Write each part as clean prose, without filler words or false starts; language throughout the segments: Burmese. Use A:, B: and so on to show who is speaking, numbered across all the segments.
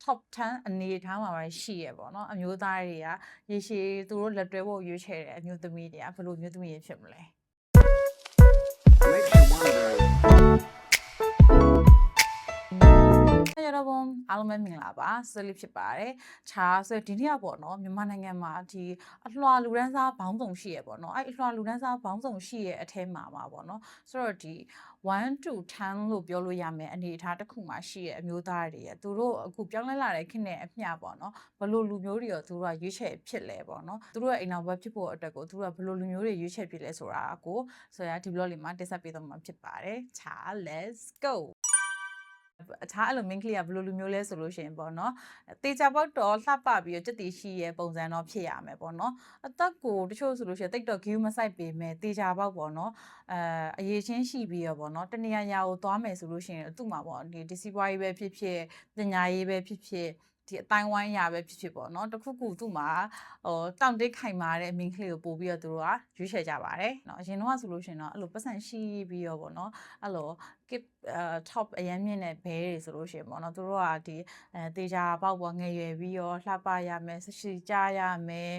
A: top 10အနေထားမှာပဲရှိရပေါ့နော်အမျိုးသားတွေကရေရှည်သူတို့လက်တွဲဖို့ရွေးချယ်တဲ့အမျိုးသမီးတွေကဘယ်လိုမျိုးသမီးတွေဖြစ်မလဲ ရတော့ဘုံအားလုံးပဲမင်္ဂလာပါဆွေးလေးဖြစ်ပါတယ်ခြားဆိုဒီနေ့ကပေါ့နော်မြန်မာနိုင်ငံမှာဒီအလွှာလူဒန်းစားဘောင်းဆောင်ရှိရပေါ့နော်အဲ့အလွှာလူဒန်းစားဘောင်းဆောင်ရှိရအထဲမှာပါပေါ့နော်ဆိုတော့ဒီ1 to 10လို့ပြောလို့ရမယ်အနေအထားတစ်ခုမှာရှိရအမျိုးသားတွေရသူတို့အခုပြောင်းလဲလာတဲ့ခေတ်နဲ့အမျှပေါ့နော်ဘယ်လိုလူမျိုးတွေရောသူတို့ကရွေးချယ်ဖြစ်လဲပေါ့နော်သူတို့ရဲ့အိမ်နောက်ဘက်ဖြစ်ဖို့အတွက်ကိုသူတို့ကဘယ်လိုလူမျိုးတွေရွေးချယ်ဖြစ်လဲဆိုတာကိုဆိုရဒီ blog လေးမှာတင်ဆက်ပေးတော့မှာဖြစ်ပါတယ်ခြား let's goအခြားအဲ့လို main ကလေးကဘယ်လိုလူမျိုးလဲဆိုလို့ရှိရင်ပေါ့နော်တေချာပေါက်တော့လှပပြီးတော့စက်တီရှိရဲ့ပုံစံတော့ဖြစ်ရမယ်ပေါ့နော်အသက်ကိုတချို့ဆိုလို့ရှိရင်တိတ်တော့ view မဆိုင်ပေမဲ့တေချာပေါက်ပေါ့နော်အရေးချင်းရှိပြီးတော့ပေါ့နော်တနေရာရာကိုသွားမယ်ဆိုလို့ရှိရင်သူ့မှာပေါ့ဒီစီးပွားရေးပဲဖြစ်ဖြစ်ပညာရေးပဲဖြစ်ဖြစ်ဒီအတိုင်းဝိုင်းရာပဲဖြစ်ဖြစ်ပေါ့နော်တခုခုသူ့မှာတောင့်တိတ်ခိုင်မာတဲ့ main ကလေးကိုပို့ပြီးတော့သူတို့ကရွေးချယ်ကြပါတယ်เนาะအရင်တော့ဆိုလို့ရှိရင်တော့အဲ့လိုပတ်စံရှိပြီးတော့ပေါ့နော်အဲ့လို keep top အရင်မြင့်တဲ့ဘဲတွေဆိုလို့ရှိရင်ပေါ့နော်သူတို့ကဒီတေချာပေါက်ပေါ်ငယ်ရွယ်ပြီးတော့လှပရမယ်ရှိကြရမယ်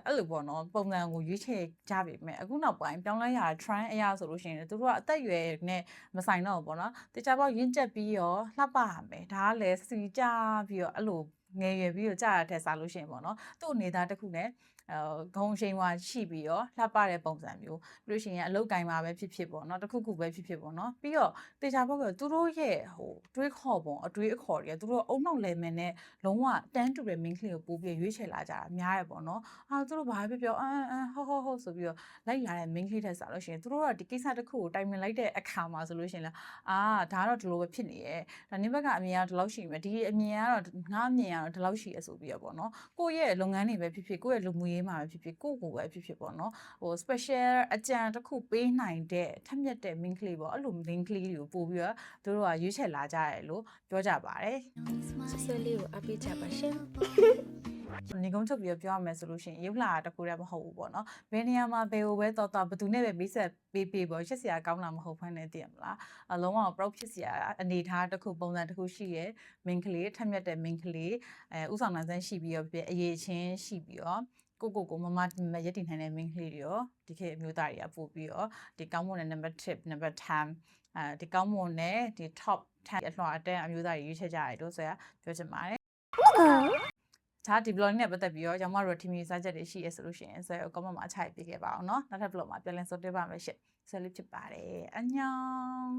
A: အဲ့လိုပေါ့နော်ပုံစံကိုရွေးချယ်ကြပြီမဲ့အခုနောက်ပိုင်းပြောင်းလဲရတာ trend အရာဆိုလို့ရှိရင်သူတို့ကအသက်အရွယ်နဲ့မဆိုင်တော့ဘူးပေါ့နော်တေချာပေါက်ရင့်ကျက်ပြီးတော့လှပရမယ်ဒါကလည်းစီကြပြီးတော့အဲ့လိုငယ်ရွယ်ပြီးတော့ကြာရတဲ့စားလို့ရှိရင်ပေါ့နော်သူ့အနေသားတစ်ခုနဲ့ဂုံရှိန်ဝါရှိပြီးတော့လှပတဲ့ပုံစံမျိုးပြီးလို့ရှိရင်အလုတ်ကင်မှာပဲဖြစ်ဖြစ်ပေါ့နော်တခုခုပဲဖြစ်ဖြစ်ပေါ့နော်ပြီးတော့တေချာပေါက်ကသူတို့ရဲ့တွေးခေါ်ပုံအတွေးအခေါ်တွေကသူတို့အုံနောက်လဲမယ်နဲ့လုံးဝတန်းတူတဲ့ main ကလေးကိုပို့ပြီးရွေးချယ်လာကြတာများရပေါ့နော်သူတို့ဘာပဲပြောဟုတ်ဆိုပြီးတော့လိုက်လာတဲ့ main ကလေးတက်စားလို့ရှိရင်သူတို့ကဒီကိစ္စတစ်ခုကိုတိုင်ပင်လိုက်တဲ့အခါမှာဆိုလို့ရှိရင်လည်းဒါကတော့ဒီလိုပဲဖြစ်နေရဲ့ဒါနေဘက်ကအမြင်ကဒီလောက်ရှိမယ်ဒီအမြင်ကတော့ငါအမြင်ကတော့ဒီလောက်ရှိရဆိုပြီးတော့ပေါ့နော်ကိုယ့်ရဲ့လုပ်ငန်းတွေပဲဖြစ်ဖြစ်ကိုယ့်ရဲ့လူမှုရေးမှာပဲဖြစ်ဖြစ်ကိုယ့်ကိုယ်ပဲဖြစ်ဖြစ်ပေါ့နော်special အကြံတစ်ခုပေးနိုင်တဲ့ထက်မြက်တဲ့ main ကလေးပေါ့အဲ့လို main ကလေးတွေကိုပို့ပြီးတော့သူတို့ကရွေးချယ်လာကြတယ်လို့ပြောကြပါတယ်
B: ဆွေးလေးကိုအပိချပါရှင်
A: နေကုန်းချုပ်ပြီးပြောရမယ်ဆိုလို့ရှိရင်ရုပ်လာတကူတည်းမဟုတ်ဘူးပေါ့နော်ဘယ်နေရာမှာဘယ်ကိုပဲတော်တော်ဘသူနဲ့ပဲမိဆက်ပေးပေါ့ရှက်စရာကောင်းတာမဟုတ်ဖ ೇನೆ သိရမလားအလုံးဝ proud ဖြစ်စရာအနေထားတစ်ခုပုံစံတစ်ခုရှိရဲ့ main ကလေးထက်မြက်တဲ့ main ကလေးဥဆောင်နိုင်စမ်းရှိပြီးတော့အရေးချင်းရှိပြီးတော့ကိုမမရည်တည်နိုင်တဲ့ main ကလေးတွေရောဒီခေတ်အမျိုးသားတွေကပို့ပြီးတော့ဒီကောင်းမွန်တဲ့ number 10 number 10ဒီကောင်းမွန်တဲ့ဒီ top 10အလွှာအတန်းအမျိုးသားတွေရွေးချယ်ကြရတယ်လို့ဆိုရပြောချင်ပါတယ်ဒါဒီ blog နဲ့ပတ်သက်ပြီးတော့ကျွန်မတို့ team ရေးစားချက်တွေရှိရဆိုလို့ရှိရင်ဆိုတော့ comment မှာအချိုက်ပေးခဲ့ပါအောင်เนาะနောက်ထပ် blog မှာပြန်လည်ဆုံတွေ့ပါမယ်ရှင့်ဆက်လေးဖြစ်ပါတယ်အညောင်